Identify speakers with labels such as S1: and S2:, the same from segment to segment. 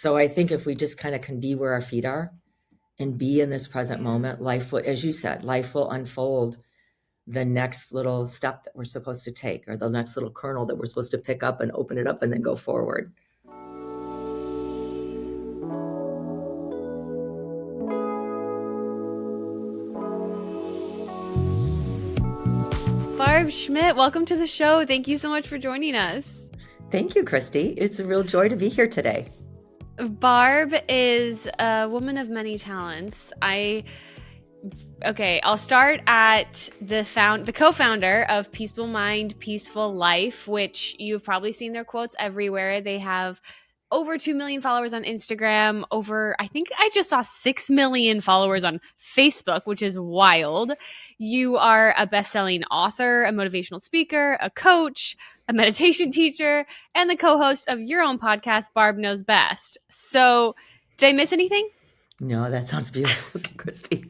S1: So I think if we just kind of can be where our feet are and be in this present moment, life will, as you said, life will unfold the next little step that we're supposed to take, or the next little kernel that we're supposed to pick up and open it up and then go forward.
S2: Barb Schmidt, welcome to the show. Thank you so much for joining us.
S1: Thank you, Christy. It's a real joy to be here today.
S2: Barb is a woman of many talents. I'll start at the co-founder of Peaceful Mind, Peaceful Life, which you've probably seen their quotes everywhere. They have over 2 million followers on Instagram, I think I just saw 6 million followers on Facebook, which is wild. You are a best-selling author, a motivational speaker, a coach, a meditation teacher, and the co-host of your own podcast, Barb Knows Best. So, did I miss anything?
S1: No, that sounds beautiful, Christy.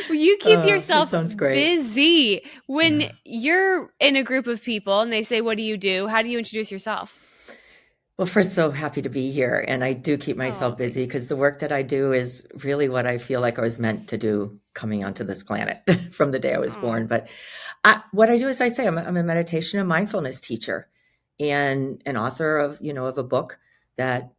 S2: You keep yourself
S1: great.
S2: busy. When you're in a group of people and they say, "What do you do?" How do you introduce yourself?
S1: Well, first, so happy to be here. And I do keep myself busy because the work that I do is really what I feel like I was meant to do coming onto this planet from the day I was born. But what I do is I'm a meditation and mindfulness teacher and an author of a book that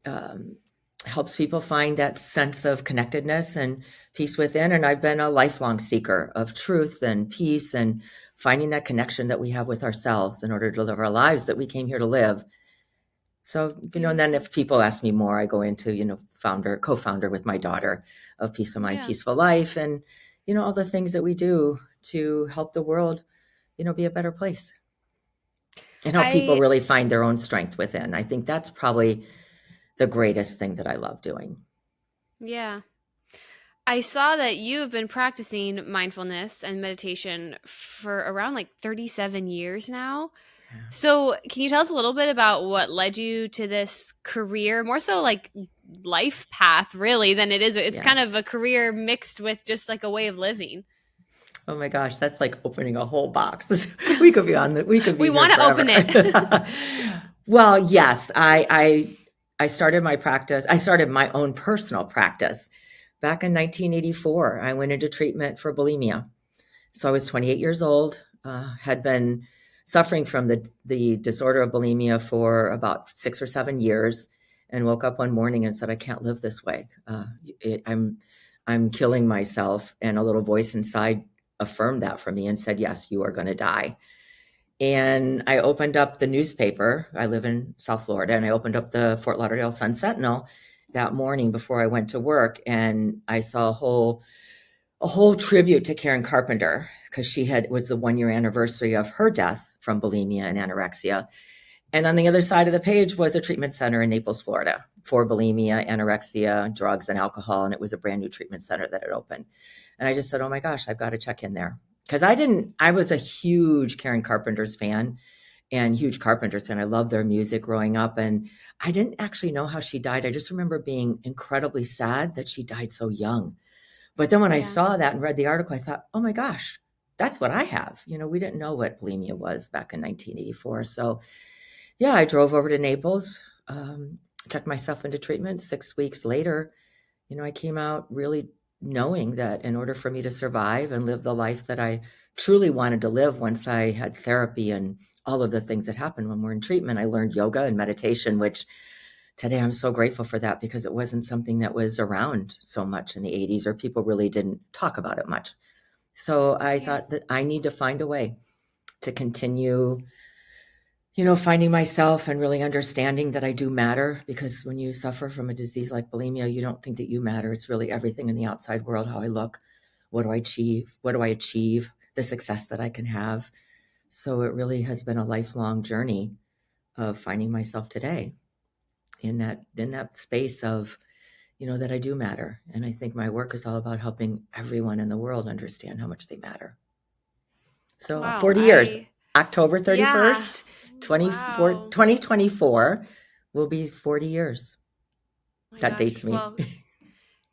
S1: helps people find that sense of connectedness and peace within. And I've been a lifelong seeker of truth and peace and finding that connection that we have with ourselves in order to live our lives that we came here to live. So, and then if people ask me more, I go into, co-founder with my daughter of Peaceful Mind, Peaceful Life, and, all the things that we do to help the world, be a better place and help people really find their own strength within. I think that's probably the greatest thing that I love doing.
S2: Yeah. I saw that you've been practicing mindfulness and meditation for around 37 years now. So can you tell us a little bit about what led you to this career, more so life path really than it is? It's kind of a career mixed with just a way of living.
S1: Oh my gosh, that's like opening a whole box. We could be on that. We
S2: want to open it.
S1: Well, yes, I started my practice. I started my own personal practice back in 1984. I went into treatment for bulimia. So I was 28 years old, had been suffering from the disorder of bulimia for about 6 or 7 years, and woke up one morning and said, I can't live this way. I'm killing myself. And a little voice inside affirmed that for me and said, yes, you are going to die. And I opened up the newspaper. I live in South Florida, and I opened up the Fort Lauderdale Sun-Sentinel that morning before I went to work. And I saw a whole tribute to Karen Carpenter, because it was the 1-year anniversary of her death from bulimia and anorexia. And on the other side of the page was a treatment center in Naples, Florida for bulimia, anorexia, drugs, and alcohol. And it was a brand new treatment center that had opened. And I just said, oh my gosh, I've got to check in there. Because I was a huge Karen Carpenter's fan and huge Carpenters fan. I loved their music growing up. And I didn't actually know how she died. I just remember being incredibly sad that she died so young. But then when I saw that and read the article, I thought, oh my gosh, that's what I have. We didn't know what bulimia was back in 1984. So I drove over to Naples, checked myself into treatment. 6 weeks later, I came out really knowing that in order for me to survive and live the life that I truly wanted to live once I had therapy and all of the things that happen when we're in treatment, I learned yoga and meditation, which today I'm so grateful for that, because it wasn't something that was around so much in the 80s, or people really didn't talk about it much. So I thought that I need to find a way to continue, finding myself and really understanding that I do matter, because when you suffer from a disease like bulimia, you don't think that you matter. It's really everything in the outside world, how I look, what do I achieve, the success that I can have. So it really has been a lifelong journey of finding myself today in that space of, that I do matter. And I think my work is all about helping everyone in the world understand how much they matter. So 40 years, October 31st, 2024 will be 40 years. That dates me.
S2: Well,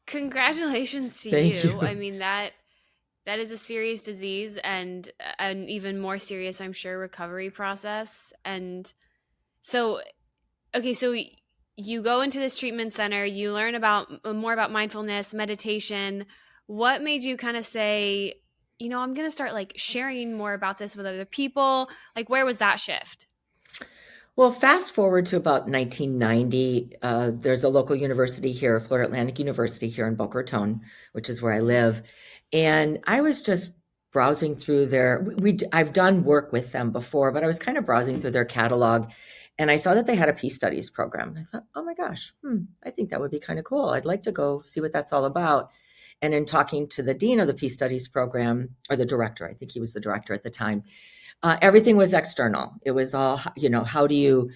S2: congratulations to
S1: Thank you.
S2: I mean, that is a serious disease and an even more serious, I'm sure, recovery process. And so, okay, so you go into this treatment center, you learn about more about mindfulness, meditation. What made you kind of say, I'm going to start like sharing more about this with other people? Like, where was that shift?
S1: Well, fast forward to about 1990. There's a local university here, Florida Atlantic University here in Boca Raton, which is where I
S2: Mhm.
S1: live. And I was just browsing through their, I've done work with them before, but I was kind of browsing through their catalog and I saw that they had a peace studies program. I thought, oh my gosh, I think that would be kind of cool. I'd like to go see what that's all about. And in talking to the dean of the peace studies program, or the director, I think he was the director at the time, everything was external. It was all, how do you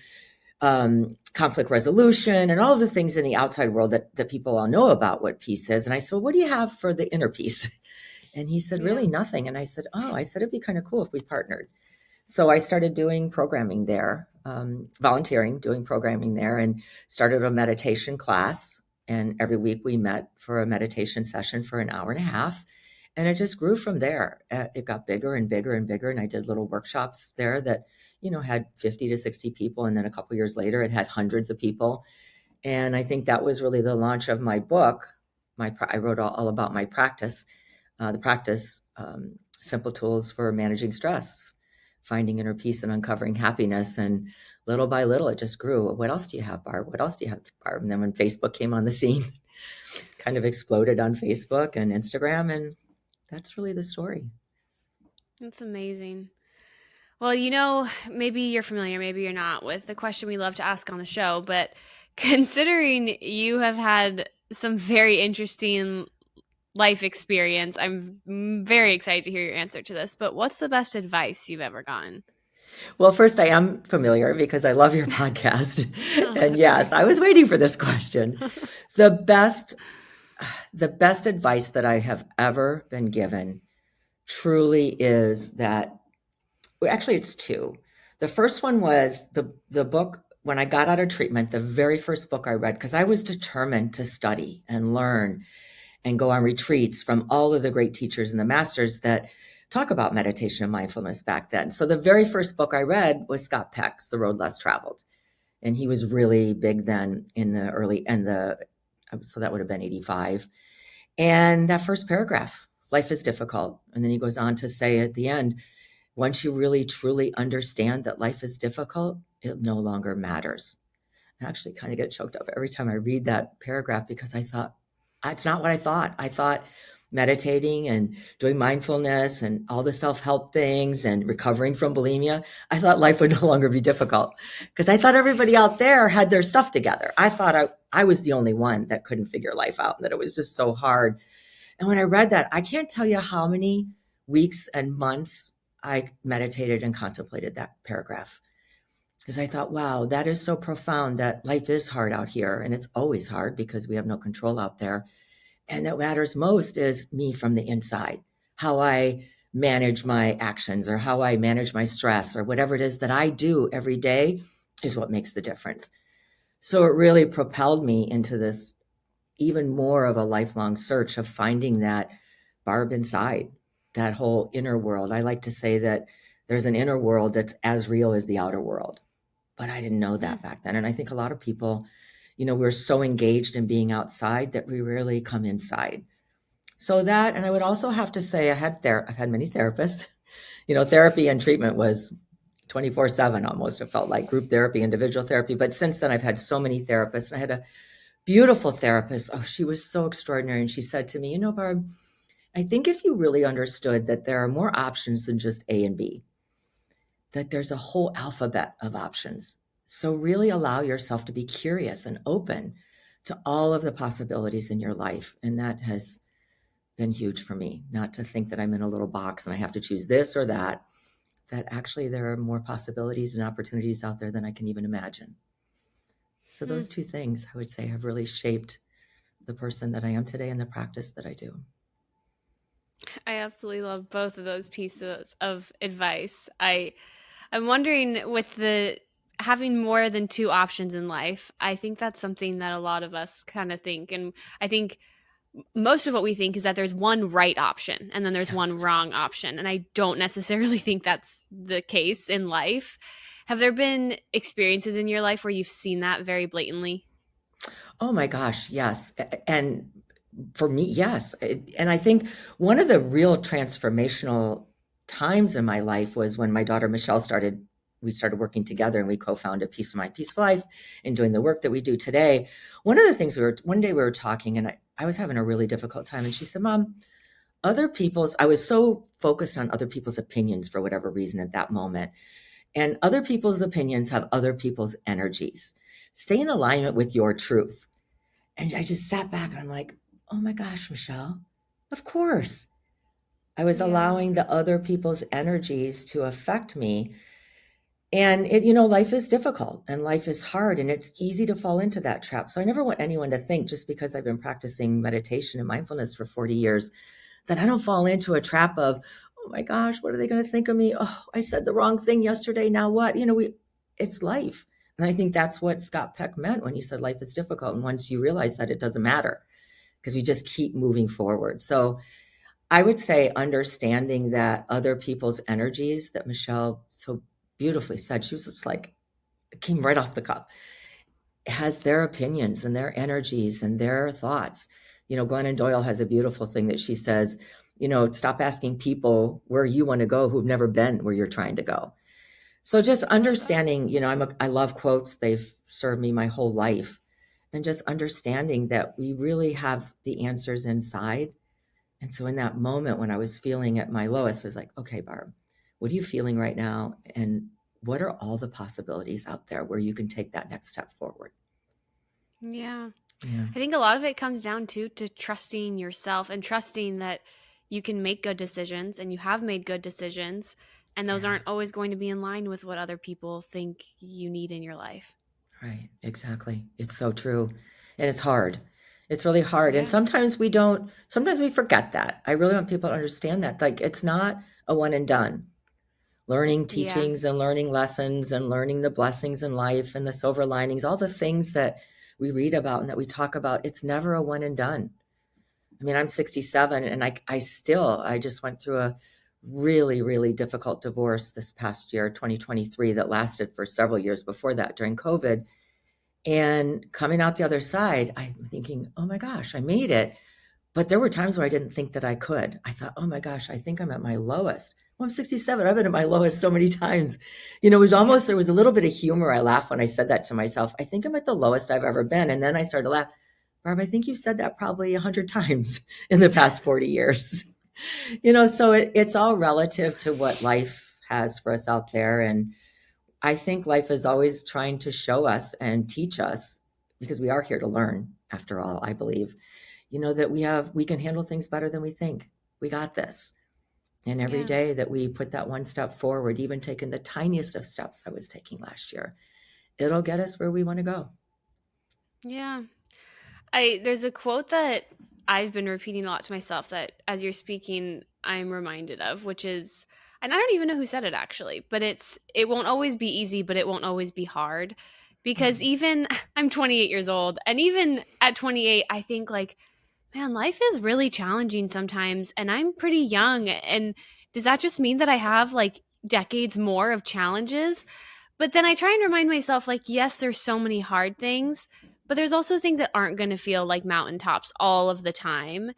S1: conflict resolution and all of the things in the outside world that people all know about what peace is. And I said, well, what do you have for the inner peace? And he said,
S2: Yeah.
S1: really nothing. And I said, it'd be kind of cool if we partnered. So I started doing programming there, volunteering, doing programming there, and started a meditation class. And every week we met for a meditation session for an hour and a half. And it just grew from there. It got bigger and bigger and bigger. And I did little workshops there that, had 50 to 60 people. And then a couple years later, it had hundreds of people. And I think that was really the launch of my book. I wrote all about my practice, the practice, simple tools for managing stress, finding inner peace and uncovering happiness. And little by little, it just grew. What else do you have, Barb? What else do you have, Barb? And then when Facebook came on the scene, kind of exploded on Facebook and Instagram. And that's really the story.
S2: That's amazing. Well, maybe you're familiar, maybe you're not, with the question we love to ask on the show, but considering you have had some very interesting life experience, I'm very excited to hear your answer to this. But what's the best advice you've ever gotten?
S1: Well, first, I am familiar because I love your podcast.
S2: Oh,
S1: And
S2: that's
S1: yes,
S2: sweet.
S1: I was waiting for this question. The best, the best advice that I have ever been given truly is that, well, actually, it's two. The first one was the book when I got out of treatment, the very first book I read, because I was determined to study and learn and go on retreats from all of the great teachers and the masters that talk about meditation and mindfulness back then. So the very first book I read was Scott Peck's The Road Less Traveled. And he was really big then in the early, so that would have been 85. And that first paragraph, life is difficult. And then he goes on to say at the end, once you really truly understand that life is difficult, it no longer matters. I actually kind of get choked up every time I read that paragraph because I thought, it's not what I thought. I thought meditating and doing mindfulness and all the self-help things and recovering from bulimia, I thought life would no longer be difficult because I thought everybody out there had their stuff together. I thought I was the only one that couldn't figure life out and that it was just so hard. And when I read that, I can't tell you how many weeks and months I meditated and contemplated that paragraph because I thought, wow, that is so profound that life is hard out here. And it's always hard because we have no control out there. And that matters most is me from the inside, how I manage my actions or how I manage my stress or whatever it is that I do every day is what makes the difference. So it really propelled me into this even more of a lifelong search of finding that Barb inside, that whole inner world. I like to say that there's an inner world that's as real as the outer world. But I didn't know
S2: Hmm.
S1: that back then. And I think a lot of people, we're so engaged in being outside that we rarely come inside. So that, and I would also have to say, I've had many therapists. Therapy and treatment was 24/7 almost. It felt like group therapy, individual therapy. But since then, I've had so many therapists. I had a beautiful therapist. Oh, she was so extraordinary. And she said to me, Barb, I think if you really understood that there are more options than just A and B, that there's a whole alphabet of options. So really allow yourself to be curious and open to all of the possibilities in your life. And that has been huge for me, not to think that I'm in a little box and I have to choose this or that actually there are more possibilities and opportunities out there than I can even imagine. So
S2: Hmm.
S1: those two things I would say have really shaped the person that I am today and the practice that I do.
S2: I absolutely love both of those pieces of advice. I'm wondering, with the having more than two options in life, I think that's something that a lot of us kind of think. And I think most of what we think is that there's one right option and then there's one
S1: Yes.
S2: wrong option. And I don't necessarily think that's the case in life. Have there been experiences in your life where you've seen that very blatantly?
S1: Oh my gosh, yes. And for me, yes. And I think one of the real transformational times in my life was when my daughter Michelle we started working together and we co-founded Peace of Mind, Peaceful Life and doing the work that we do today. One of the things one day we were talking and I was having a really difficult time. And she said, Mom, I was so focused on other people's opinions for whatever reason at that moment. And other people's opinions have other people's energies. Stay in alignment with your truth. And I just sat back and I'm like, oh my gosh, Michelle, of course. I was
S2: Yeah.
S1: allowing the other people's energies to affect me. And life is difficult and life is hard and it's easy to fall into that trap. So I never want anyone to think just because I've been practicing meditation and mindfulness for 40 years that I don't fall into a trap of, oh my gosh, what are they going to think of me? Oh, I said the wrong thing yesterday. Now what? It's life. And I think that's what Scott Peck meant when he said life is difficult. And once you realize that, it doesn't matter because we just keep moving forward. So I would say understanding that other people's energies that Michelle so beautifully said, she was just like, it came right off the cuff, has their opinions and their energies and their thoughts. Glennon Doyle has a beautiful thing that she says, stop asking people where you want to go who've never been where you're trying to go. So just understanding, I love quotes. They've served me my whole life. And just understanding that we really have the answers inside. And so in that moment when I was feeling at my lowest, I was like, okay, Barb, what are you feeling right now? And what are all the possibilities out there where you can take that next step forward?
S2: Yeah.
S1: Yeah.
S2: I think a lot of it comes down to trusting yourself and trusting that you can make good decisions and you have made good decisions. And those
S1: Yeah.
S2: aren't always going to be in line with what other people think you need in your life.
S1: Right. Exactly. It's so true. And it's hard. It's really hard. And
S2: Yeah.
S1: sometimes we forget that. I really want people to understand that. Like it's not a one and done. Learning
S2: Yeah.
S1: teachings and learning lessons and learning the blessings in life and the silver linings, all the things that we read about and that we talk about, it's never a one and done. I mean, I'm 67 and I just went through a really, really difficult divorce this past year, 2023, that lasted for several years before that during COVID. And coming out the other side, I'm thinking, oh my gosh, I made it. But there were times where I didn't think that I could. I thought, oh my gosh, I think I'm at my lowest. Well, I'm 67. I've been at my lowest so many times.
S2: Yeah.
S1: There was a little bit of humor. I laughed when I said that to myself. I think I'm at the lowest I've ever been. And then I started to laugh. Barb, I think you said that probably 100 times in the past 40 years. So it's all relative to what life has for us out there. And I think life is always trying to show us and teach us because we are here to learn, after all, I believe, that we can handle things better than we think. We got this. And every
S2: Yeah.
S1: day that we put that one step forward, even taking the tiniest of steps I was taking last year, it'll get us where we want to go.
S2: Yeah. There's a quote that I've been repeating a lot to myself that as you're speaking I'm reminded of, which is, and I don't even know who said it actually, but it won't always be easy, but it won't always be hard. Because even I'm 28 years old and even at 28 I think like, man, life is really challenging sometimes and I'm pretty young, and does that just mean that I have like decades more of challenges? But then I try and remind myself, like, yes, there's so many hard things, but there's also things that aren't going to feel like mountaintops all of the time.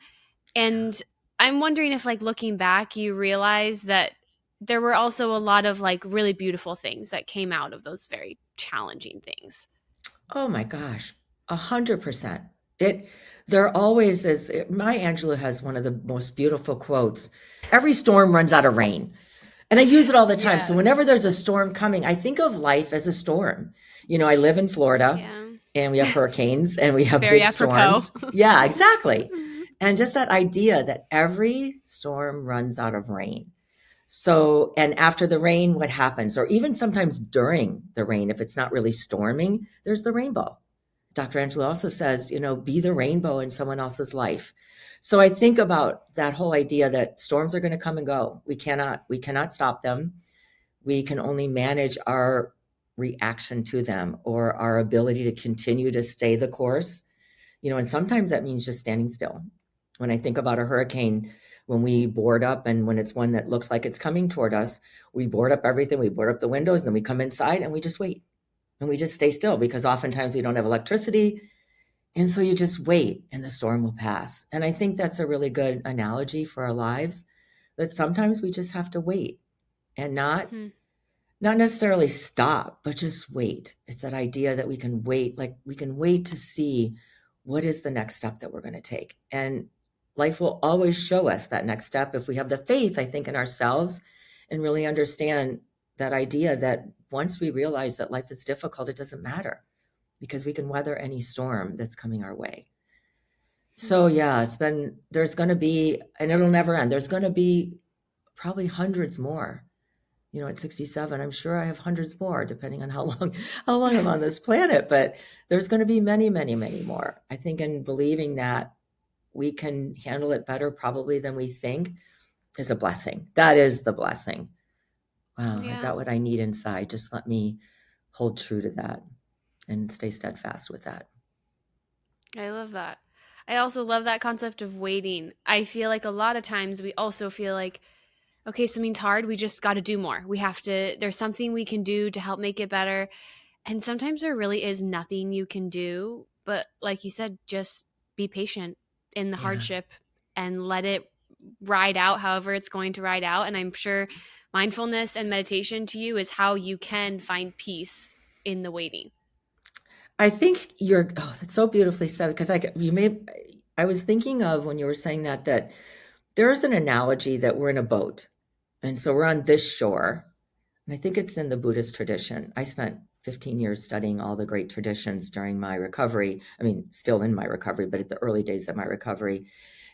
S2: And I'm wondering if, like, looking back, you realize that there were also a lot of like really beautiful things that came out of those very challenging things.
S1: Oh my gosh, 100%. It there always is. Maya Angelou has one of the most beautiful quotes. Every storm runs out of rain. And I use it all the time. So
S2: Yes.
S1: whenever there's a storm coming, I think of life as a storm. I live in Florida
S2: Yeah.
S1: and we have hurricanes and we have
S2: Very
S1: big
S2: apropos.
S1: storms. Yeah, exactly. And just that idea that every storm runs out of rain. So, and after the rain, what happens? Or even sometimes during the rain, if it's not really storming, there's the rainbow. Dr. Angela also says, be the rainbow in someone else's life. So I think about that whole idea that storms are going to come and go. We cannot stop them. We can only manage our reaction to them or our ability to continue to stay the course. And sometimes that means just standing still. When I think about a hurricane, when we board up and when it's one that looks like it's coming toward us, we board up everything, we board up the windows, and then we come inside and we just wait and we just stay still because oftentimes we don't have electricity And so you just wait and the storm will pass. And I think that's a really good analogy for our lives, that sometimes we just have to wait and
S2: Hmm.
S1: not necessarily stop, but just wait. It's that idea that we can wait, like we can wait to see what is the next step that we're going to take. And life will always show us that next step if we have the faith, I think, in ourselves and really understand that idea that once we realize that life is difficult, it doesn't matter because we can weather any storm that's coming our way. So, yeah, there's going to be, and it'll never end. There's going to be probably hundreds more. At 67, I'm sure I have hundreds more, depending on how long I'm on this planet. But there's going to be many, many, many more. I think in believing that we can handle it better probably than we think is a blessing. That is the blessing. Wow, I've
S2: Yeah,
S1: got what I need inside. Just let me hold true to that and stay steadfast with that.
S2: I love that. I also love that concept of waiting. I feel like a lot of times we also feel like, okay, something's hard. We just got to do more. There's something we can do to help make it better. And sometimes there really is nothing you can do. But like you said, just be patient in the
S1: Yeah.
S2: hardship and let it ride out however it's going to ride out. And I'm sure mindfulness and meditation to you is how you can find peace in the waiting.
S1: I think that's so beautifully said because I was thinking of when you were saying that there's an analogy that we're in a boat. And so we're on this shore. And I think it's in the Buddhist tradition. I spent 15 years studying all the great traditions during my recovery. I mean, still in my recovery, but at the early days of my recovery.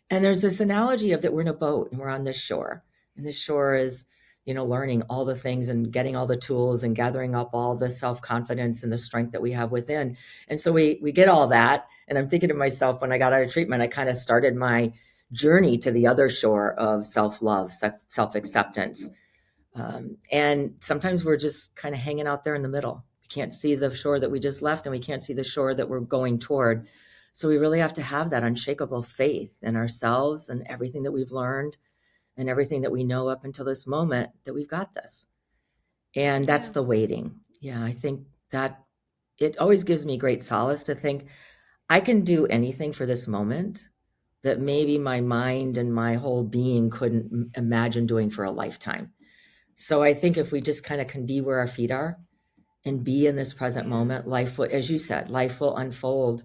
S1: And there's this analogy of that we're in a boat and we're on this shore. And this shore is, learning all the things and getting all the tools and gathering up all the self-confidence and the strength that we have within. And so we get all that. And I'm thinking to myself, when I got out of treatment, I kind of started my journey to the other shore of self-love, self-acceptance. And sometimes we're just kind of hanging out there in the middle. We can't see the shore that we just left and we can't see the shore that we're going toward. So we really have to have that unshakable faith in ourselves and everything that we've learned and everything that we know up until this moment that we've got this. And that's
S2: Yeah.
S1: the waiting. Yeah, I think that it always gives me great solace to think I can do anything for this moment that maybe my mind and my whole being couldn't imagine doing for a lifetime. So I think if we just kind of can be where our feet are and be in this present
S2: Yeah.
S1: moment, life will, as you said, life will unfold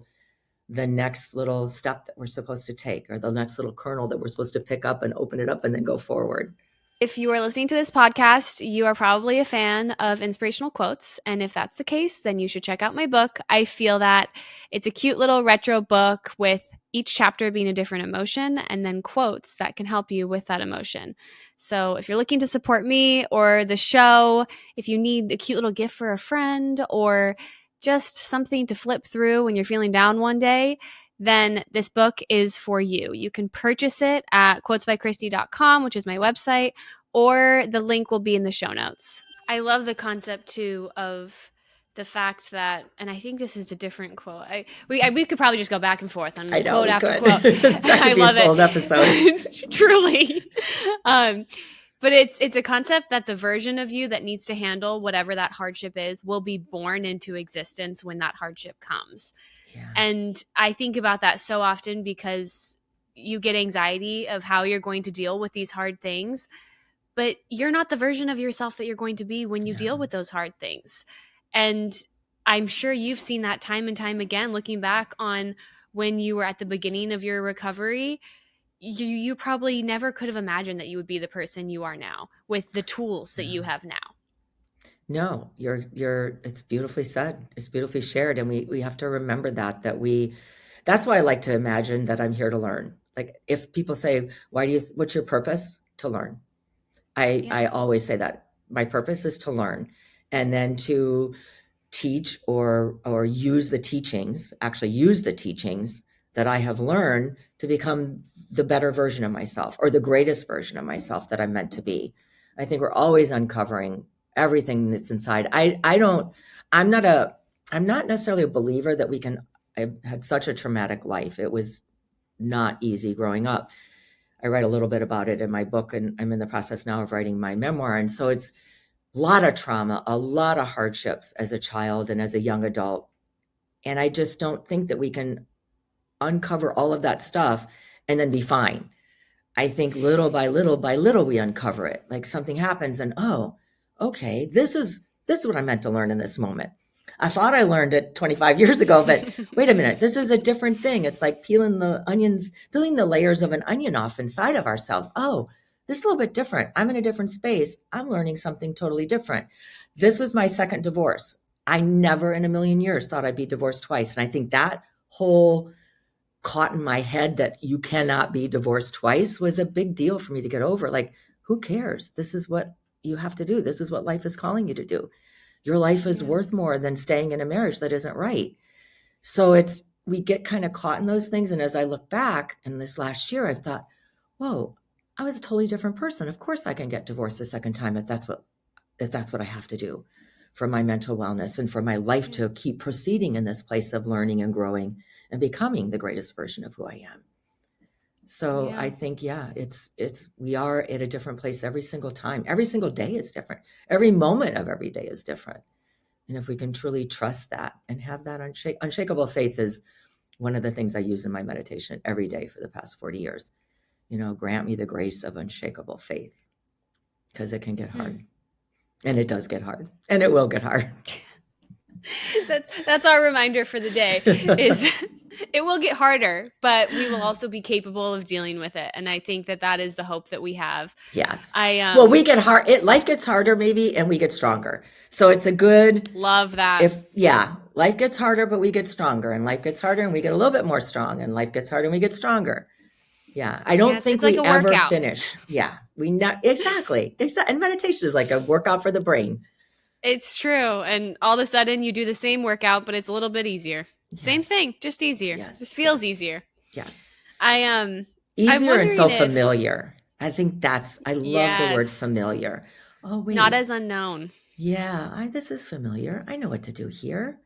S1: the next little step that we're supposed to take or the next little kernel that we're supposed to pick up and open it up and then go forward.
S2: If you are listening to this podcast, you are probably a fan of inspirational quotes. And if that's the case, then you should check out my book. I feel that it's a cute little retro book with each chapter being a different emotion and then quotes that can help you with that emotion. So if you're looking to support me or the show, if you need a cute little gift for a friend or just something to flip through when you're feeling down one day, then this book is for you. You can purchase it at quotesbychristy.com, which is my website, or the link will be in the show notes. I love the concept too of the fact that, and I think this is a different quote. We could probably just go back and forth on
S1: I know
S2: quote
S1: we
S2: after
S1: could.
S2: quote.
S1: That
S2: I
S1: could be
S2: love
S1: its old episode.
S2: it, truly. But it's a concept that the version of you that needs to handle whatever that hardship is will be born into existence when that hardship comes.
S1: Yeah.
S2: And I think about that so often because you get anxiety of how you're going to deal with these hard things, but you're not the version of yourself that you're going to be when you deal
S1: No.
S2: with those hard things. And I'm sure you've seen that time and time again, looking back on when you were at the beginning of your recovery. You probably never could have imagined that you would be the person you are now with the tools that you
S1: No.
S2: have now.
S1: No, it's beautifully said. It's beautifully shared. And we have to remember that's why I like to imagine that I'm here to learn. Like if people say, what's your purpose? To learn.
S2: Yeah.
S1: I always say that my purpose is to learn and then to teach or actually use the teachings that I have learned to become the better version of myself or the greatest version of myself that I'm meant to be. I think we're always uncovering everything that's inside. I'm not necessarily a believer that I had such a traumatic life. It was not easy growing up. I write a little bit about it in my book, and I'm in the process now of writing my memoir. And so it's a lot of trauma, a lot of hardships as a child and as a young adult. And I just don't think that we can uncover all of that stuff and then be fine. I think little by little by little we uncover it. Like something happens and oh, okay, this is what I meant to learn in this moment. I thought I learned it 25 years ago, but wait a minute, this is a different thing. It's like peeling the layers of an onion off inside of ourselves. Oh, this is a little bit different. I'm in a different space. I'm learning something totally different. This was my second divorce. I never in a million years thought I'd be divorced twice. And I think that whole caught in my head that you cannot be divorced twice was a big deal for me to get over. Like, who cares? This is what you have to do. This is what life is calling you to do. Your life is worth more than staying in a marriage that isn't right. So we get kind of caught in those things. And as I look back in this last year, I've thought, whoa, I was a totally different person. Of course I can get divorced a second time if that's what I have to do for my mental wellness and for my life to keep proceeding in this place of learning and growing and becoming the greatest version of who I am. So I think, we are at a different place every single time. Every single day is different. Every moment of every day is different. And if we can truly trust that and have that unshakable faith is one of the things I use in my meditation every day for the past 40 years. Grant me the grace of unshakable faith, because it can get hard. And it does get hard, and it will get hard.
S2: That's our reminder for the day is it will get harder, but we will also be capable of dealing with it. And I think that is the hope that we have.
S1: Yes. Well, we get hard. Life gets harder maybe, and we get stronger. So it's a good.
S2: Love that.
S1: Life gets harder, but we get stronger, and life gets harder and we get a little bit more strong, and life gets harder and we get stronger. Yeah. I don't think we ever finish. Yeah. Exactly. And meditation is like a workout for the brain.
S2: It's true. And all of a sudden you do the same workout, but it's a little bit easier. Yes. Same thing, just easier. Yes. Just feels easier.
S1: Yes.
S2: Easier
S1: and so familiar. I think I love the word familiar. Oh, wait.
S2: Not as unknown.
S1: Yeah. This is familiar. I know what to do here.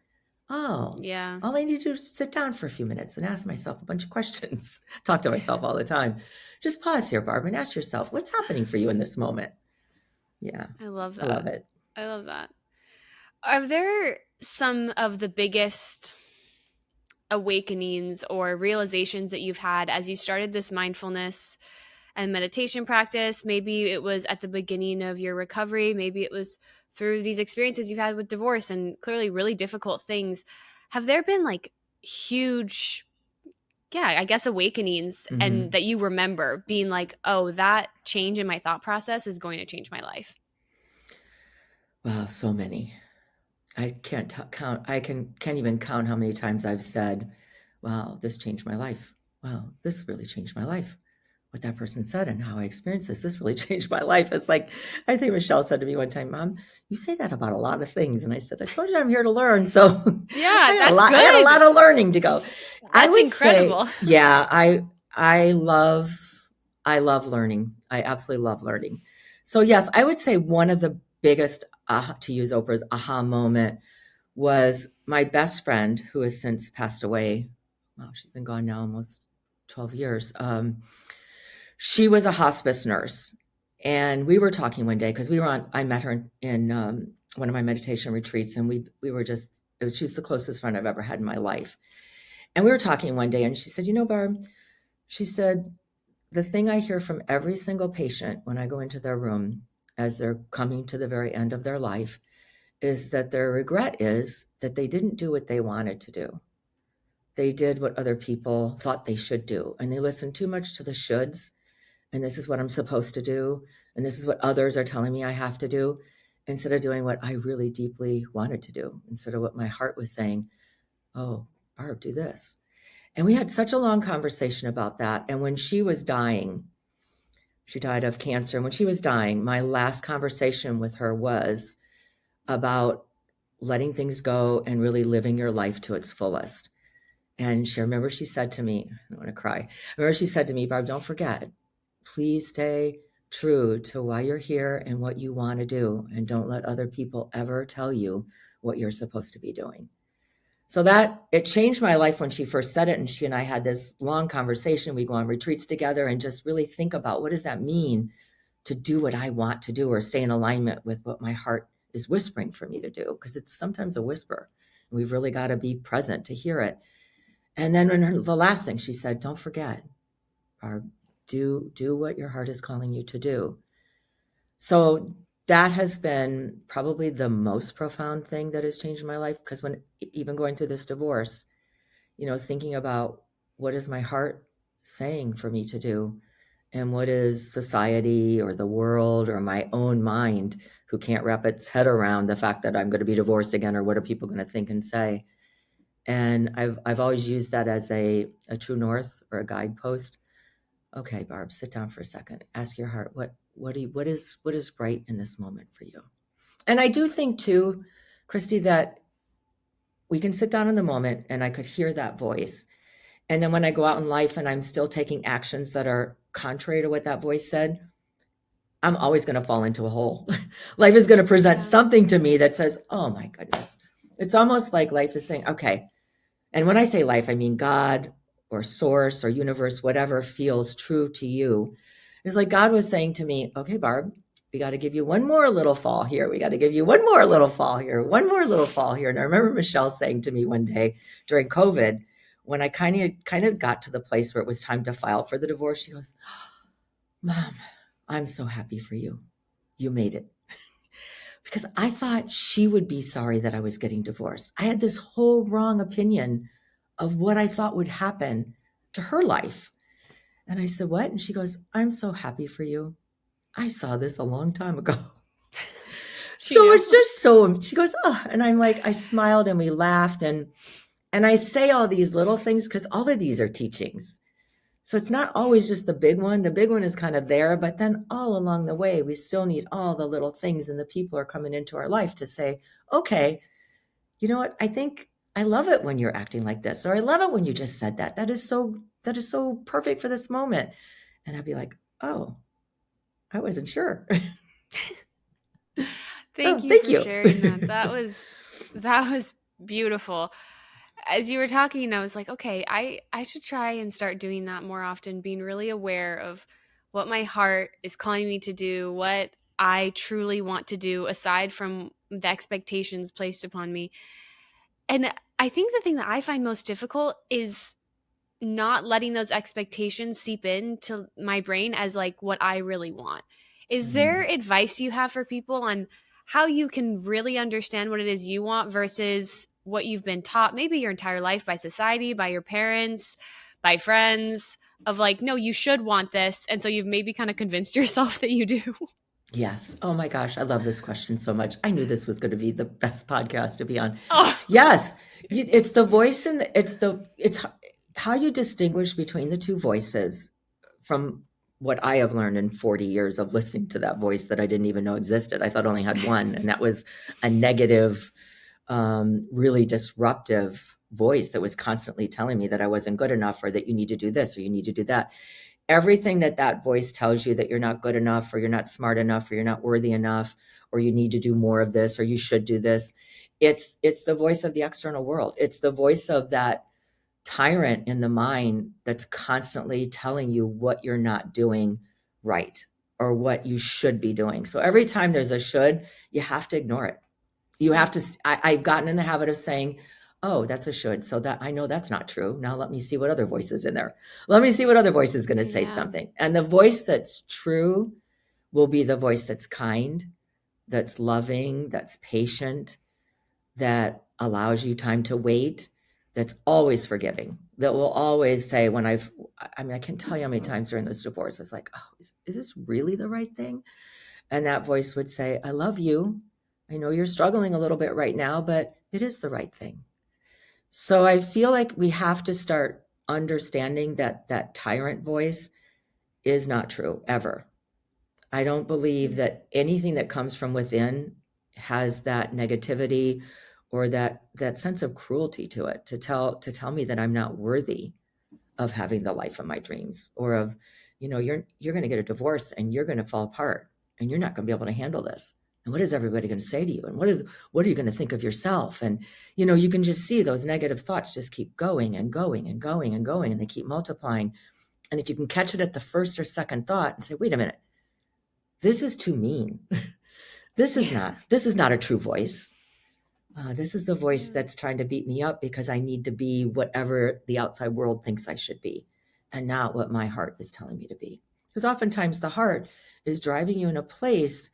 S1: Oh, yeah. All I need to do is sit down for a few minutes and ask myself a bunch of questions. Talk to myself all the time. Just pause here, Barb, and ask yourself, what's happening for you in this moment? Yeah.
S2: I love that.
S1: I love it.
S2: I love that. Are there some of the biggest awakenings or realizations that you've had as you started this mindfulness and meditation practice? Maybe it was at the beginning of your recovery. Maybe it was through these experiences you've had with divorce and clearly really difficult things. Have there been like huge, I guess awakenings and that you remember being like, oh, that change in my thought process is going to change my life?
S1: Wow, so many. I can't count. Can't even count how many times I've said, wow, this changed my life. Wow, this really changed my life. What that person said and how I experienced this really changed my life. It's like, I think Michelle said to me one time, Mom, you say that about a lot of things. And I said, I told you I'm here to learn. So
S2: yeah, I
S1: had a lot of learning to go.
S2: That's incredible.
S1: I love learning. I absolutely love learning. So yes, I would say one of the biggest, to use Oprah's aha moment, was my best friend who has since passed away. Wow, she's been gone now almost 12 years. She was a hospice nurse, and we were talking one day because I met her in one of my meditation retreats, and we were she was the closest friend I've ever had in my life. And we were talking one day, and she said, Barb, she said, the thing I hear from every single patient when I go into their room as they're coming to the very end of their life is that their regret is that they didn't do what they wanted to do. They did what other people thought they should do, and they listened too much to the shoulds. And this is what I'm supposed to do. And this is what others are telling me I have to do, instead of doing what I really deeply wanted to do, instead of what my heart was saying, oh, Barb, do this. And we had such a long conversation about that. And when she was dying, she died of cancer. And when she was dying, my last conversation with her was about letting things go and really living your life to its fullest. And she said to me, I want to cry. She said to me, Barb, don't forget, please stay true to why you're here and what you want to do. And don't let other people ever tell you what you're supposed to be doing. So it changed my life when she first said it. And she and I had this long conversation. We go on retreats together and just really think about, what does that mean to do what I want to do, or stay in alignment with what my heart is whispering for me to do? Because it's sometimes a whisper, and we've really got to be present to hear it. And then the last thing she said, don't forget, Barb, do what your heart is calling you to do. So that has been probably the most profound thing that has changed my life, because when even going through this divorce, thinking about what is my heart saying for me to do, and what is society or the world or my own mind, who can't wrap its head around the fact that I'm going to be divorced again, or what are people going to think and say. And I've always used that as a true north or a guidepost. Okay, Barb, sit down for a second. Ask your heart, what is right in this moment for you? And I do think too, Christy, that we can sit down in the moment and I could hear that voice. And then when I go out in life and I'm still taking actions that are contrary to what that voice said, I'm always going to fall into a hole. Life is going to present something to me that says, oh my goodness. It's almost like life is saying, okay. And when I say life, I mean God or source or universe, whatever feels true to you. It's like God was saying to me, okay, Barb, we got to give you one more little fall here. We got to give you one more little fall here, one more little fall here. And I remember Michelle saying to me one day during COVID, when I kind of got to the place where it was time to file for the divorce, she goes, Mom, I'm so happy for you. You made it. Because I thought she would be sorry that I was getting divorced. I had this whole wrong opinion of what I thought would happen to her life. And I said, what? And she goes, I'm so happy for you. I saw this a long time ago. So it's just so, she goes, oh, and I'm like, I smiled and we laughed. And I say all these little things because all of these are teachings. So it's not always just the big one. The big one is kind of there, but then all along the way, we still need all the little things, and the people are coming into our life to say, okay, you know what? I think I love it when you're acting like this, or I love it when you just said that. That is so perfect for this moment. And I'd be like, oh, I wasn't sure.
S2: Thank you for sharing that. That was beautiful. As you were talking, I was like, okay, I should try and start doing that more often, being really aware of what my heart is calling me to do, what I truly want to do aside from the expectations placed upon me. And I think the thing that I find most difficult is not letting those expectations seep into my brain as like what I really want. Is there advice you have for people on how you can really understand what it is you want versus what you've been taught maybe your entire life by society, by your parents, by friends, of like, no, you should want this, and so you've maybe kind of convinced yourself that you do?
S1: Yes. Oh my gosh, I love this question so much. I knew this was going to be the best podcast to be on.
S2: Oh,
S1: Yes, it's the voice, and it's how you distinguish between the two voices from what I have learned in 40 years of listening to that voice that I didn't even know existed. I thought I only had one, and that was a negative, really disruptive voice that was constantly telling me that I wasn't good enough, or that you need to do this or you need to do that. Everything that voice tells you, that you're not good enough, or you're not smart enough, or you're not worthy enough, or you need to do more of this, or you should do this. It's the voice of the external world. It's the voice of that tyrant in the mind that's constantly telling you what you're not doing right, or what you should be doing. So every time there's a should, you have to ignore it. You have to, I've gotten in the habit of saying, oh, that's a should. So that I know that's not true. Now let me see what other voice is in there. Let me see what other voice is going to say something. And the voice that's true will be the voice that's kind, that's loving, that's patient, that allows you time to wait, that's always forgiving, that will always say, I can't tell you how many times during this divorce, I was like, oh, is this really the right thing? And that voice would say, I love you. I know you're struggling a little bit right now, but it is the right thing. So I feel like we have to start understanding that that tyrant voice is not true ever. I don't believe that anything that comes from within has that negativity or that sense of cruelty to it, to tell me that I'm not worthy of having the life of my dreams, or of, you're going to get a divorce and you're going to fall apart and you're not going to be able to handle this. And what is everybody going to say to you? And what are you going to think of yourself? And, you can just see those negative thoughts just keep going and going and going and going, and they keep multiplying. And if you can catch it at the first or second thought and say, wait a minute, this is too mean. This is not a true voice. This is the voice
S2: Yeah.
S1: that's trying to beat me up because I need to be whatever the outside world thinks I should be, and not what my heart is telling me to be. Because oftentimes the heart is driving you in a place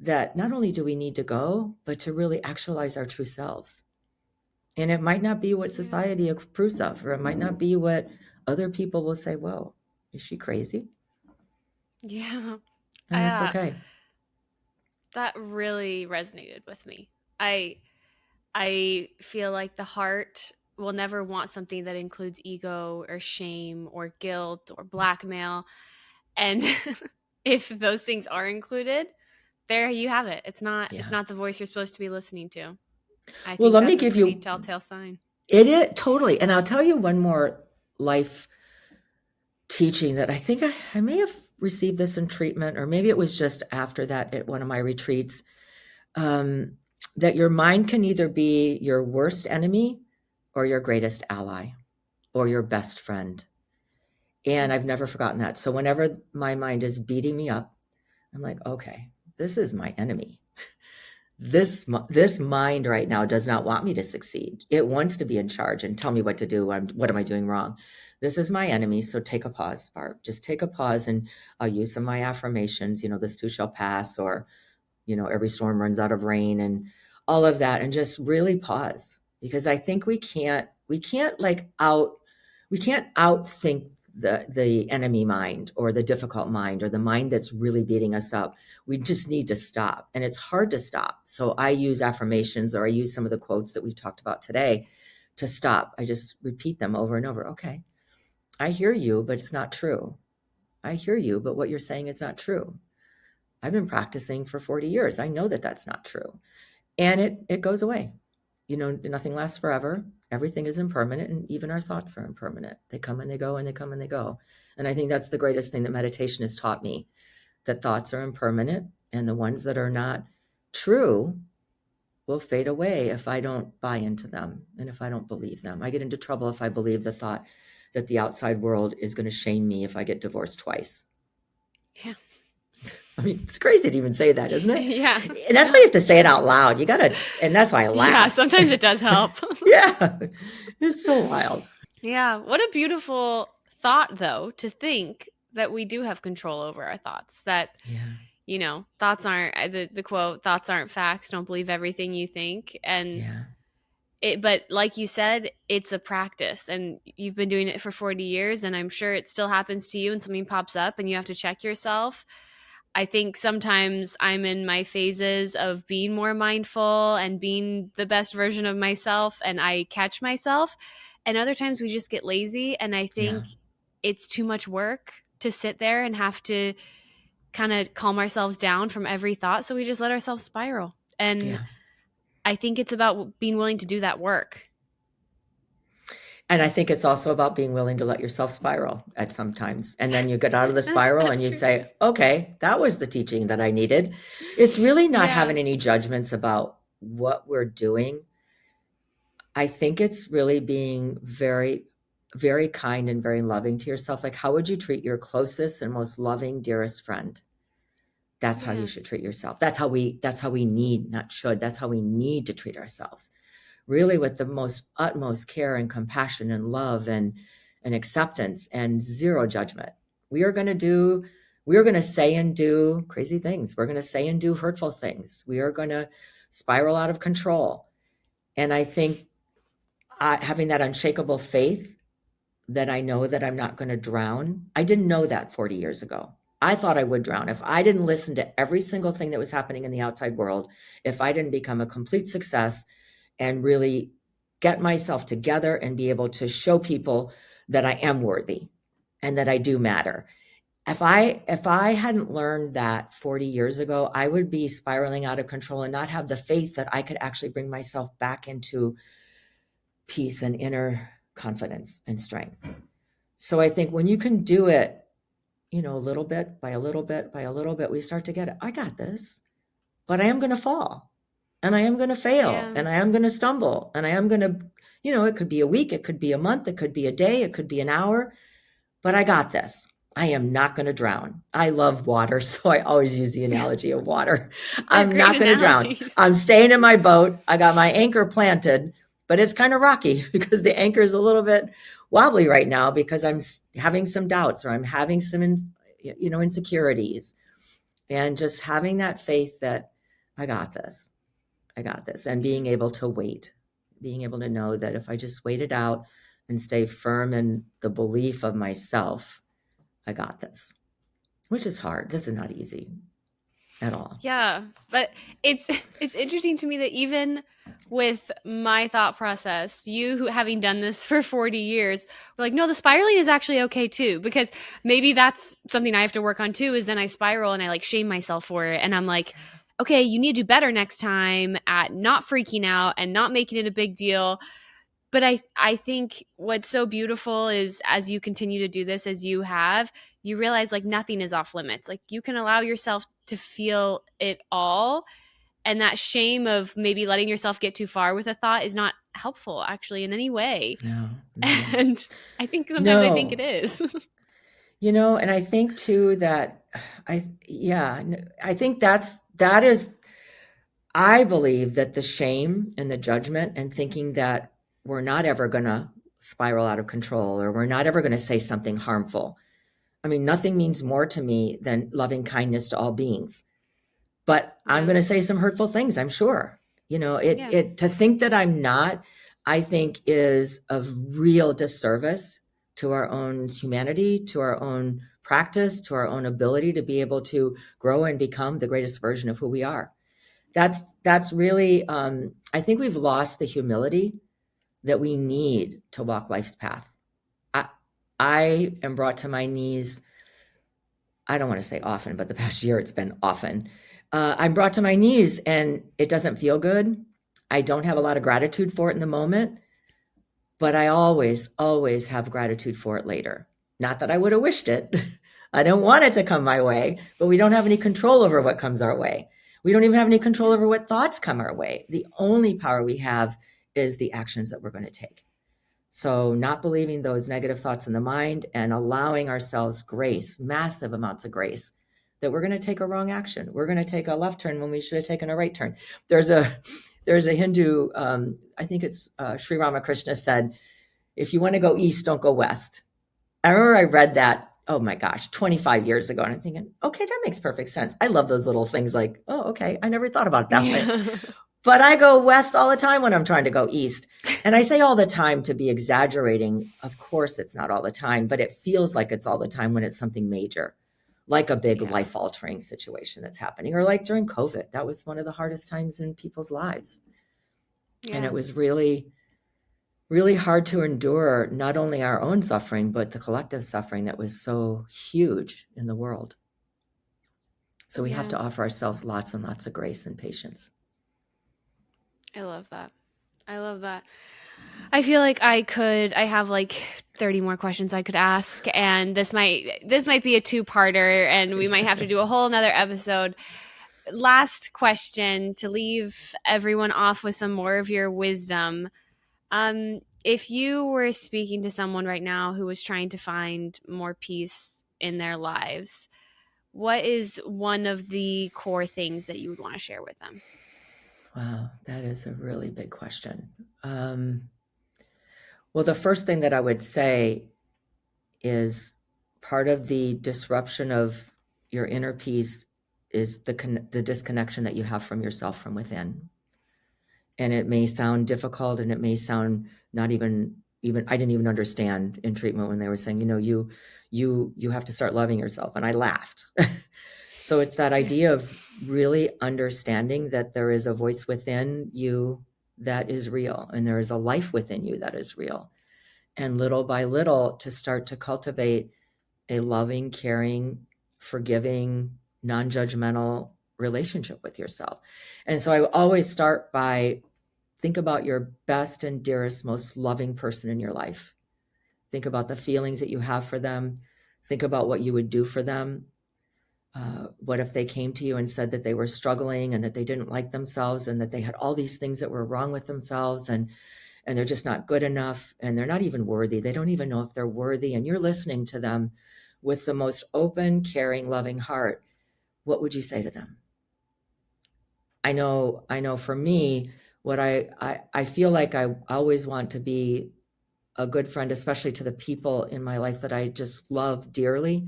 S1: that not only do we need to go, but to really actualize our true selves. And it might not be what
S2: Yeah.
S1: society approves of, or it might not be what other people will say, whoa, is she crazy?
S2: Yeah.
S1: And that's okay.
S2: That really resonated with me. I I feel like the heart will never want something that includes ego or shame or guilt or blackmail. And if those things are included, there you have it. It's
S1: Yeah.
S2: not the voice you're supposed to be listening to. I
S1: Well,
S2: think
S1: let me
S2: that's a
S1: give
S2: pretty
S1: you
S2: telltale sign.
S1: it is totally. And I'll tell you one more life teaching that I think I may have received this in treatment, or maybe it was just after that at one of my retreats. Um, that your mind can either be your worst enemy or your greatest ally or your best friend. And I've never forgotten that. So whenever my mind is beating me up, I'm like, okay, this is my enemy. This mind right now does not want me to succeed. It wants to be in charge and tell me what to do. What am I doing wrong? This is my enemy. So take a pause, Barb. Just take a pause, and I'll use some of my affirmations. This too shall pass, or every storm runs out of rain, and all of that, and just really pause, because I think we can't outthink the enemy mind or the difficult mind or the mind that's really beating us up. We just need to stop, and it's hard to stop. So I use affirmations, or I use some of the quotes that we've talked about today to stop. I just repeat them over and over. Okay, I hear you, but it's not true. I hear you, but what you're saying is not true. I've been practicing for 40 years. I know that that's not true. And it goes away. Nothing lasts forever. Everything is impermanent, and even our thoughts are impermanent. They come and they go, and they come and they go. And I think that's the greatest thing that meditation has taught me, that thoughts are impermanent, and the ones that are not true will fade away if I don't buy into them and if I don't believe them. I get into trouble if I believe the thought that the outside world is going to shame me if I get divorced twice.
S2: Yeah.
S1: I mean, it's crazy to even say that, isn't it?
S2: Yeah.
S1: And that's why you have to say it out loud. And that's why I
S2: Yeah,
S1: laugh.
S2: sometimes it does help.
S1: Yeah, it's so wild.
S2: Yeah, what a beautiful thought though, to think that we do have control over our thoughts. That
S1: Yeah,
S2: thoughts aren't the quote, thoughts aren't facts, don't believe everything you think. And
S1: yeah,
S2: but like you said, it's a practice, and you've been doing it for 40 years, and I'm sure it still happens to you and something pops up and you have to check yourself. I think sometimes I'm in my phases of being more mindful and being the best version of myself, and I catch myself. And other times we just get lazy, and I
S1: yeah,
S2: think it's too much work to sit there and have to kind of calm ourselves down from every thought, so we just let ourselves spiral. And
S1: yeah.
S2: I think it's about being willing to do that work.
S1: And I think it's also about being willing to let yourself spiral at sometimes. And then you get out of the spiral and
S2: That's
S1: you
S2: true too.
S1: say, okay, that was the teaching that I needed. It's really not
S2: Yeah.
S1: having any judgments about what we're doing. I think it's really being very, very kind and very loving to yourself. Like, how would you treat your closest and most loving, dearest friend? That's how you
S2: Yeah.
S1: should treat yourself. That's how we need, not should, that's how we need to treat ourselves. Really with the most utmost care and compassion and love and acceptance and zero judgment. We are going to do, we are going to say and do crazy things. We're going to say and do hurtful things. We are going to spiral out of control. And I think having that unshakable faith that I know that I'm not going to drown. I didn't know that 40 years ago. I thought I would drown. If I didn't listen to every single thing that was happening in the outside world, if I didn't become a complete success and really get myself together and be able to show people that I am worthy and that I do matter. If I hadn't learned that 40 years ago, I would be spiraling out of control and not have the faith that I could actually bring myself back into peace and inner confidence and strength. So I think when you can do it, a little bit by a little bit by a little bit, we start to get it. I got this, but I am going to fall, and I am going to fail,
S2: Yeah.
S1: and I am going to stumble, and I am going to, it could be a week, it could be a month, it could be a day, it could be an hour, but I got this. I am not going to drown. I love water, so I always use the analogy of water.
S2: They're
S1: I'm
S2: great
S1: not going to drown.
S2: analogies.
S1: I'm staying in my boat. I got my anchor planted, but it's kind of rocky because the anchor is a little bit wobbly right now because I'm having some doubts or I'm having some, insecurities, and just having that faith that I got this. I got this, and being able to wait, being able to know that if I just wait it out and stay firm in the belief of myself, I got this, which is hard. This is not easy at all.
S2: Yeah, but it's it's interesting to me that even with my thought process, you having done this for 40 years, we're like, no, the spiraling is actually okay too, because maybe that's something I have to work on too, is then I spiral and I like shame myself for it. And I'm like, okay, you need to do better next time at not freaking out and not making it a big deal. But I think what's so beautiful is as you continue to do this, as you have, you realize like nothing is off limits. Like you can allow yourself to feel it all, and that shame of maybe letting yourself get too far with a thought is not helpful actually in any way.
S1: No, no,
S2: And I think sometimes I think it
S1: no.
S2: is.
S1: And I think too that I think that is, I believe that the shame and the judgment and thinking that we're not ever going to spiral out of control or we're not ever going to say something harmful. I mean, nothing means more to me than loving kindness to all beings. But I'm
S2: Yeah.
S1: going to say some hurtful things, I'm sure.
S2: Yeah.
S1: It to think that I'm not, I think is of real disservice to our own humanity, to our own practice, to our own ability to be able to grow and become the greatest version of who we are. That's really, I think we've lost the humility that we need to walk life's path. I, I am brought to my knees. I don't want to say often, but the past year it's been often. I'm brought to my knees and it doesn't feel good. I don't have a lot of gratitude for it in the moment, but I always, always have gratitude for it later. Not that I would have wished it. I don't want it to come my way, but we don't have any control over what comes our way. We don't even have any control over what thoughts come our way. The only power we have is the actions that we're going to take. So, not believing those negative thoughts in the mind and allowing ourselves grace, massive amounts of grace, that we're going to take a wrong action. We're going to take a left turn when we should have taken a right turn. There's a Hindu, I think it's Sri Ramakrishna said, if you want to go east, don't go west. I remember I read that, oh my gosh, 25 years ago. And I'm thinking, okay, that makes perfect sense. I love those little things like, oh, okay, I never thought about it that way.
S2: Yeah.
S1: But I go west all the time when I'm trying to go east. And I say all the time to be exaggerating. Of course, it's not all the time, but it feels like it's all the time when it's something major, like a big
S2: Yeah.
S1: life altering situation that's happening, or like during COVID. That was one of the hardest times in people's lives. And
S2: Yeah.
S1: it was really, really hard to endure not only our own suffering, but the collective suffering that was so huge in the world. So we have
S2: Yeah.
S1: to offer ourselves lots and lots of grace and patience.
S2: I love that. I love that. I feel like I have like 30 more questions I could ask, and this might be a two-parter, and we might have to do a whole nother episode. Last question to leave everyone off with some more of your wisdom. If you were speaking to someone right now who was trying to find more peace in their lives, what is one of the core things that you would want to share with them?
S1: Wow, that is a really big question. Well, the first thing that I would say is part of the disruption of your inner peace is the disconnection that you have from yourself from within. And it may sound difficult, and it may sound not even I didn't even understand in treatment when they were saying, you have to start loving yourself, and I laughed. So it's that
S2: Yeah.
S1: idea of really understanding that there is a voice within you that is real, and there is a life within you that is real. And little by little to start to cultivate a loving, caring, forgiving, non-judgmental relationship with yourself. And so I always start by think about your best and dearest, most loving person in your life. Think about the feelings that you have for them. Think about what you would do for them. What if they came to you and said that they were struggling and that they didn't like themselves and that they had all these things that were wrong with themselves, and they're just not good enough, and they're not even worthy. They don't even know if they're worthy, and you're listening to them with the most open, caring, loving heart, what would you say to them? I know for me, what I feel like I always want to be a good friend, especially to the people in my life that I just love dearly.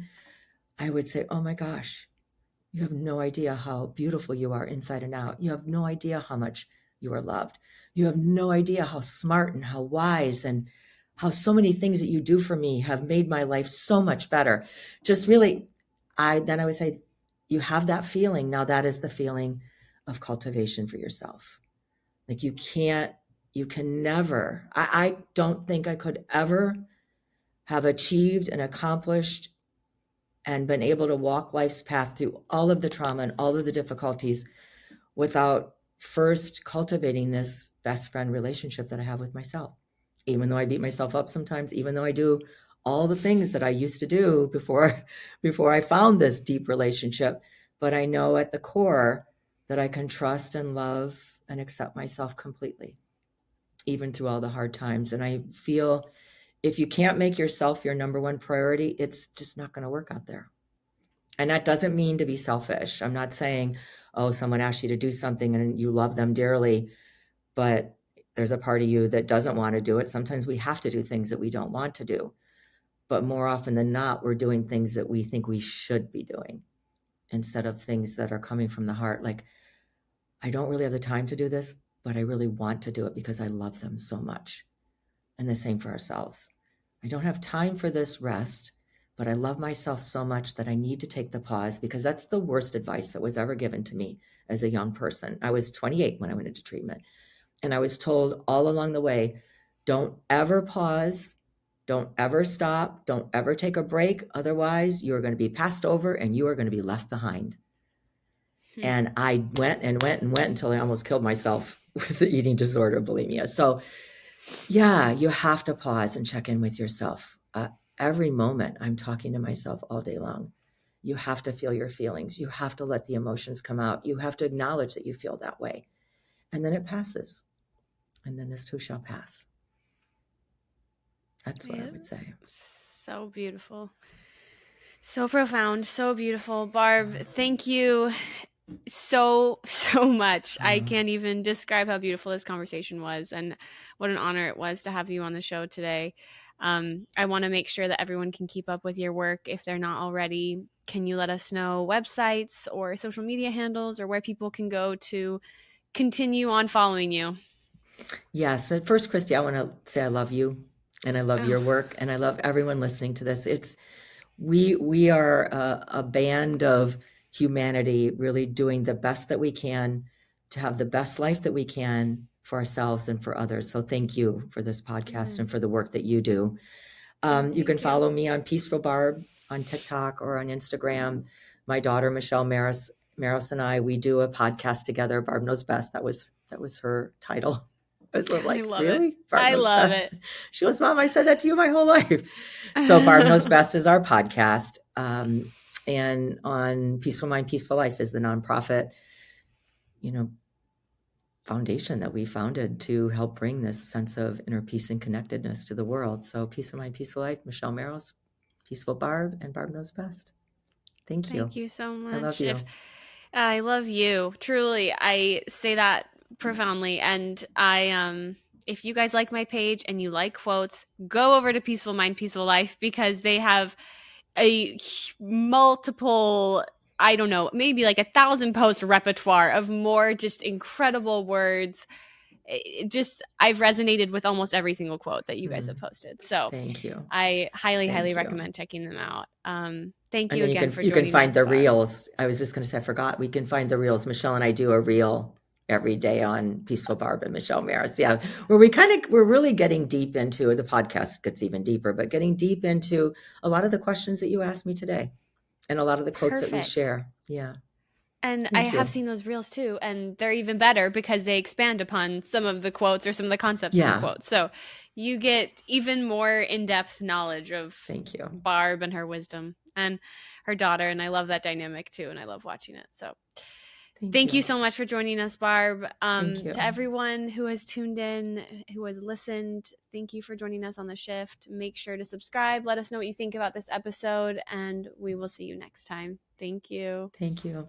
S1: I would say, oh my gosh, you have no idea how beautiful you are inside and out. You have no idea how much you are loved. You have no idea how smart and how wise and how so many things that you do for me have made my life so much better. Just really, I would say, you have that feeling. Now that is the feeling of cultivation for yourself. Like you can never, I don't think I could ever have achieved and accomplished and been able to walk life's path through all of the trauma and all of the difficulties without first cultivating this best friend relationship that I have with myself. Even though I beat myself up sometimes, even though I do all the things that I used to do before I found this deep relationship, but I know at the core that I can trust and love and accept myself completely, even through all the hard times. And I feel if you can't make yourself your number one priority, it's just not going to work out there. And that doesn't mean to be selfish. I'm not saying, oh, someone asked you to do something and you love them dearly, but there's a part of you that doesn't want to do it. Sometimes we have to do things that we don't want to do. But more often than not, we're doing things that we think we should be doing instead of things that are coming from the heart. Like, I don't really have the time to do this, but I really want to do it because I love them so much. And the same for ourselves. I don't have time for this rest, but I love myself so much that I need to take the pause, because that's the worst advice that was ever given to me as a young person. I was 28 when I went into treatment, and I was told all along the way, don't ever pause, don't ever stop, don't ever take a break. Otherwise, you're going to be passed over and you are going to be left behind. And I went and went and went until I almost killed myself with the eating disorder, bulimia. So yeah, you have to pause and check in with yourself. Every moment I'm talking to myself all day long. You have to feel your feelings. You have to let the emotions come out. You have to acknowledge that you feel that way. And then it passes. And then this too shall pass. That's what I would say.
S2: So beautiful. So profound. So beautiful. Barb, thank you so much. I can't even describe how beautiful this conversation was, and what an honor it was to have you on the show today. I want to make sure that everyone can keep up with your work if they're not already. Can you let us know websites or social media handles or where people can go to continue on following you?
S1: Yes. So first, Christy, I want to say I love you and I love your work and I love everyone listening to this. We are a band of humanity really doing the best that we can to have the best life that we can for ourselves and for others. So thank you for this podcast and for the work that you do. You can follow me on Peaceful Barb on TikTok or on Instagram. My daughter, Michelle Maris and I, we do a podcast together. Barb Knows Best. That was her title. I was like, really? Barb Knows Best. She goes, Mom, I said that to you my whole life. So Barb Knows Best is our podcast. And on Peaceful Mind, Peaceful Life is the nonprofit, foundation that we founded to help bring this sense of inner peace and connectedness to the world. So Peaceful Mind, Peaceful Life, Michelle Maros, Peaceful Barb, and Barb Knows Best. Thank you.
S2: Thank you so much.
S1: I love you.
S2: I love you. Truly, I say that profoundly. And if you guys like my page and you like quotes, go over to Peaceful Mind, Peaceful Life, because they have a multiple, I don't know, maybe like 1,000 post repertoire of more just incredible words. I've resonated with almost every single quote that you guys have posted. So
S1: thank you.
S2: I highly recommend checking them out. Thank you again for joining us.
S1: You can find the reels. I was just going to say, I forgot. We can find the reels. Michelle and I do a reel every day on Peaceful Barb and Michelle Maris. Yeah, where we're really getting deep into, the podcast gets even deeper, but getting deep into a lot of the questions that you asked me today and a lot of the quotes that we share. Yeah.
S2: And I have seen those reels too, and they're even better because they expand upon some of the quotes or some of the concepts in the quotes. So you get even more in-depth knowledge of Barb and her wisdom and her daughter. And I love that dynamic too. And I love watching it. So
S1: Thank
S2: Thank you
S1: you.
S2: so much for joining us, Barb.
S1: Thank
S2: To
S1: you.
S2: everyone who has tuned in, who has listened, thank you for joining us on The Shift. Make sure to subscribe. Let us know what you think about this episode, and we will see you next time. Thank you.
S1: Thank you.